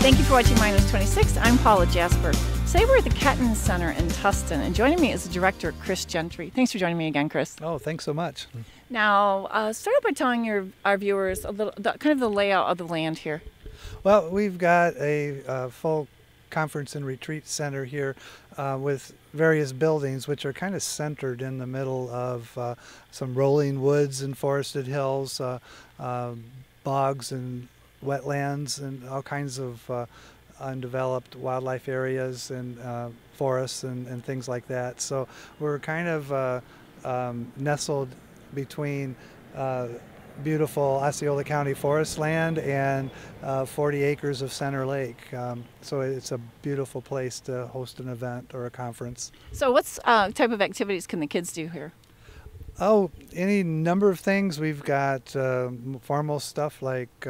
Thank you for watching Minus 26. I'm Paula Jasper. Today we're at the Kettunen Center in Tustin, and joining me is the director, Chris Gentry. Thanks for joining me again, Chris. Oh, thanks so much. Now, start out by telling our viewers a little, kind of the layout of the land here. Well, we've got a full conference and retreat center here with various buildings which are kind of centered in the middle of some rolling woods and forested hills, bogs and wetlands and all kinds of undeveloped wildlife areas and forests and things like that. So we're kind of nestled between beautiful Osceola County forest land and 40 acres of Center Lake. So it's a beautiful place to host an event or a conference. So what type of activities can the kids do here? Oh, any number of things. We've got formal stuff like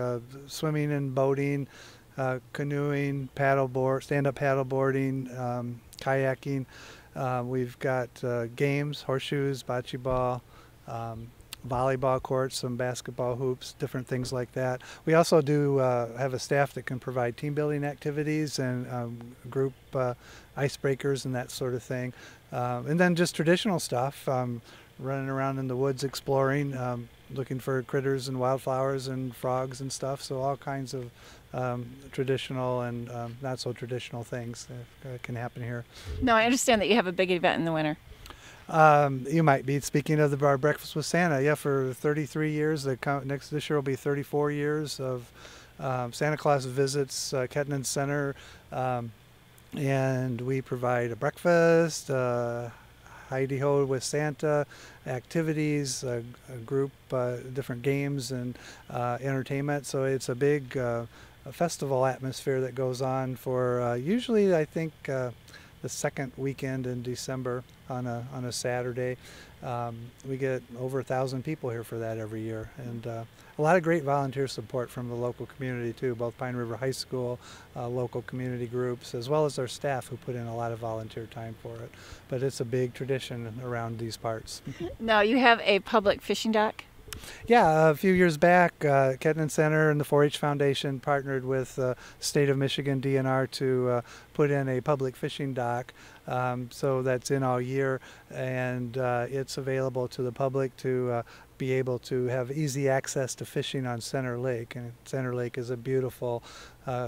swimming and boating, canoeing, paddleboard, stand-up paddleboarding, kayaking. We've got games, horseshoes, bocce ball, volleyball courts, some basketball hoops, different things like that. We also do have a staff that can provide team building activities and group icebreakers and that sort of thing. And then just traditional stuff, running around in the woods exploring, looking for critters and wildflowers and frogs and stuff. So all kinds of traditional and not so traditional things can happen here. Now, I understand that you have a big event in the winter. You might be speaking of our Breakfast with Santa. Yeah, for 33 years. This year will be 34 years of Santa Claus visits Kettunen Center, and we provide a breakfast, Heidi-ho with Santa, activities, a group, different games and entertainment. So it's a big festival atmosphere that goes on for usually, I think, the second weekend in December on a Saturday. We get over 1,000 people here for that every year, and a lot of great volunteer support from the local community too, both Pine River High School, local community groups, as well as our staff who put in a lot of volunteer time for it. But it's a big tradition around these parts. Now, you have a public fishing dock? Yeah, a few years back, Kettunen Center and the 4-H Foundation partnered with State of Michigan DNR to put in a public fishing dock. So that's in all year, and it's available to the public to be able to have easy access to fishing on Center Lake. And Center Lake is a beautiful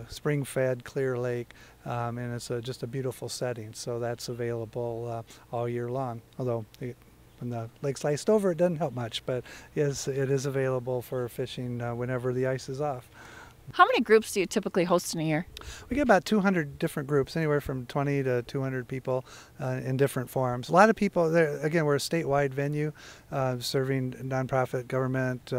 spring-fed, clear lake, and it's just a beautiful setting. So that's available all year long, although when the lake's iced over, it doesn't help much, but yes, it is available for fishing whenever the ice is off. How many groups do you typically host in a year? We get about 200 different groups, anywhere from 20 to 200 people in different forms. A lot of people there. Again, we're a statewide venue serving nonprofit, government,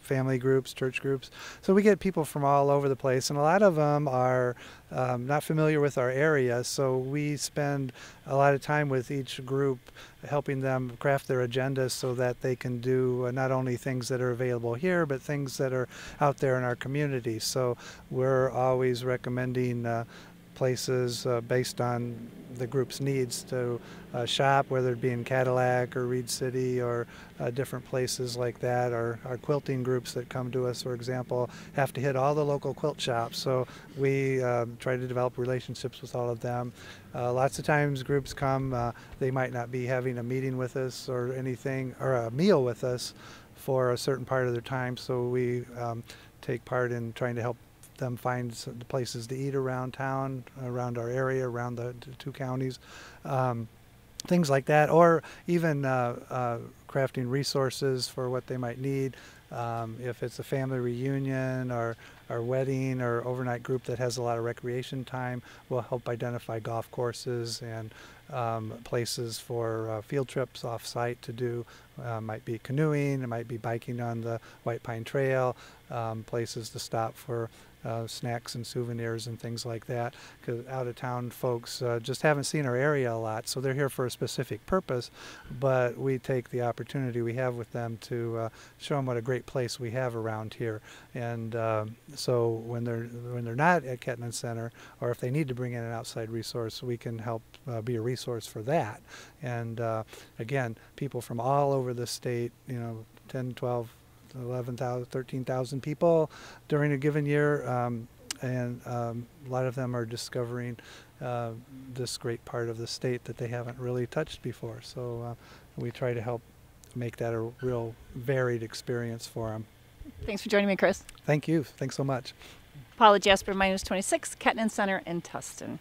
family groups, church groups. So we get people from all over the place, and a lot of them are not familiar with our area, so we spend a lot of time with each group helping them craft their agendas so that they can do not only things that are available here, but things that are out there in our community. So we're always recommending places based on the group's needs to shop, whether it be in Cadillac or Reed City or different places like that. Our quilting groups that come to us, for example, have to hit all the local quilt shops, so we try to develop relationships with all of them. Lots of times groups come, they might not be having a meeting with us or anything, or a meal with us for a certain part of their time, so we take part in trying to help them find the places to eat around town, around our area, around the two counties, things like that, or even crafting resources for what they might need. If it's a family reunion or wedding or overnight group that has a lot of recreation time, we'll help identify golf courses and places for field trips off-site to do. Might be canoeing, it might be biking on the White Pine Trail, places to stop for snacks and souvenirs and things like that, because out-of-town folks just haven't seen our area a lot, so they're here for a specific purpose, but we take the opportunity we have with them to show them what a great place we have around here. And so when they're not at Kettunen Center, or if they need to bring in an outside resource, we can help be a resource for that. And again, people from all over the state, 10, 12, 11,000, 13,000 people during a given year and a lot of them are discovering this great part of the state that they haven't really touched before. So we try to help make that a real varied experience for them. Thanks for joining me, Chris. Thank you. Thanks so much. Paula, Jasper, -26, Kettunen Center in Tustin.